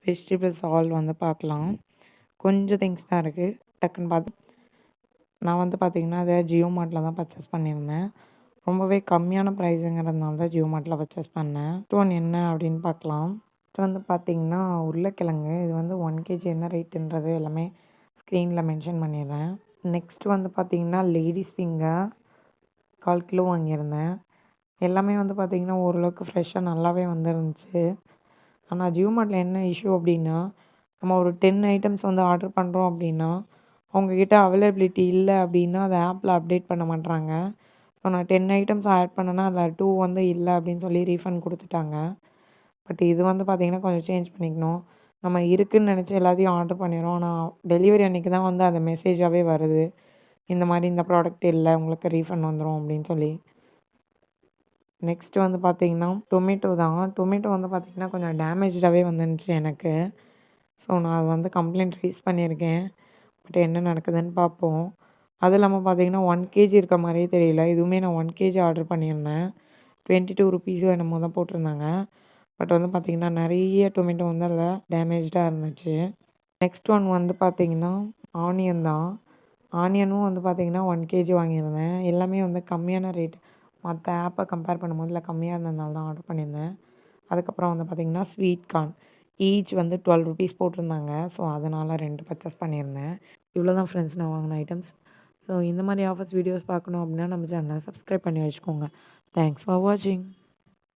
Vegetables all வந்து பார்க்கலாம். கொஞ்சம் திங்ஸ் தான் இருக்குது. டக்குன்னு பார்த்து நான் வந்து பார்த்திங்கன்னா அதை ஜியோ மார்ட்டில் தான் பர்ச்சேஸ் பண்ணியிருந்தேன். ரொம்பவே கம்மியான ப்ரைஸுங்கிறதுனால தான் ஜியோ மார்ட்டில் பர்ச்சேஸ் பண்ணேன். ஃபர்ஸ்ட் ஒன் என்ன அப்படின்னு பார்க்கலாம். ஃபர்ஸ்ட் வந்து பார்த்திங்கன்னா உருளைக்கிழங்கு. இது வந்து 1 கேஜி என்ன ரேட்டுன்றது எல்லாமே ஸ்க்ரீனில் மென்ஷன் பண்ணிடுறேன். நெக்ஸ்ட் வந்து பார்த்திங்கன்னா லேடீஸ் ஃபிங்கர் 1/4 கிலோ வாங்கியிருந்தேன். எல்லாமே வந்து பார்த்திங்கன்னா ஓரளவுக்கு ஃப்ரெஷ்ஷாக நல்லாவே வந்துருந்துச்சு. ஆனால் ஜியோ மார்ட்டில் என்ன இஷ்யூ அப்படின்னா, நம்ம ஒரு 10 ஐட்டம்ஸ் வந்து ஆர்டர் பண்ணுறோம் அப்படின்னா, அவங்கக்கிட்ட அவைலபிலிட்டி இல்லை அப்படின்னா அதை ஆப்பில் அப்டேட் பண்ண மாட்றாங்க. ஸோ நான் 10 ஐட்டம்ஸ் ஆட் பண்ணேன்னா அதில் 2 வந்து இல்லை அப்படின்னு சொல்லி ரீஃபண்ட் கொடுத்துட்டாங்க. பட் இது வந்து பார்த்திங்கன்னா கொஞ்சம் சேஞ்ச் பண்ணிக்கணும். நம்ம இருக்குதுன்னு நினச்சி எல்லாத்தையும் ஆர்டர் பண்ணிடுறோம். ஆனால் டெலிவரி அன்றைக்கி தான் வந்து அந்த மெசேஜாகவே வருது. இந்த மாதிரி இந்த ப்ராடக்ட் இல்லை, உங்களுக்கு ரீஃபண்ட் வந்துடும் அப்படின்னு சொல்லி. நெக்ஸ்ட்டு வந்து பார்த்திங்கன்னா டொமேட்டோ தான். டொமேட்டோ வந்து பார்த்திங்கன்னா கொஞ்சம் டேமேஜ்டாகவே வந்துருந்துச்சு எனக்கு. ஸோ நான் அது வந்து கம்ப்ளைண்ட் ரைஸ் பண்ணியிருக்கேன். பட் என்ன நடக்குதுன்னு பார்ப்போம். அது இல்லாமல் பார்த்திங்கன்னா 1 கேஜி இருக்க மாதிரியே தெரியல. இதுவுமே நான் 1 கேஜி ஆர்டர் பண்ணியிருந்தேன். 22 ருப்பீஸோ என்னமோ தான் போட்டிருந்தாங்க. பட் வந்து பார்த்திங்கன்னா நிறைய டொமேட்டோ வந்து அதில் டேமேஜ்டாக இருந்துச்சு. நெக்ஸ்ட் ஒன் வந்து பார்த்திங்கன்னா ஆனியன் தான். ஆனியனும் வந்து பார்த்திங்கன்னா 1 கேஜி வாங்கியிருந்தேன். எல்லாமே வந்து கம்மியான ரேட். மற்ற ஆப்பை கம்பேர் பண்ணும்போது இதில் கம்மியாக இருந்ததுனால தான் ஆர்டர் பண்ணியிருந்தேன். அதுக்கப்புறம் வந்து பார்த்திங்கன்னா ஸ்வீட் கார்ன் ஈச் வந்து 12 ருப்பீஸ் போட்டிருந்தாங்க. ஸோ அதனால் 2 பர்ச்சேஸ் பண்ணியிருந்தேன். இவ்வளோ தான் ஃப்ரெண்ட்ஸ் நான் வாங்கின ஐட்டம்ஸ். ஸோ இந்த மாதிரி ஆஃபர்ஸ் வீடியோஸ் பார்க்கணும் அப்படின்னா நம்ம சேனலை சப்ஸ்கிரைப் பண்ணி வச்சுக்கோங்க. தேங்க்ஸ் ஃபார் வாட்சிங்.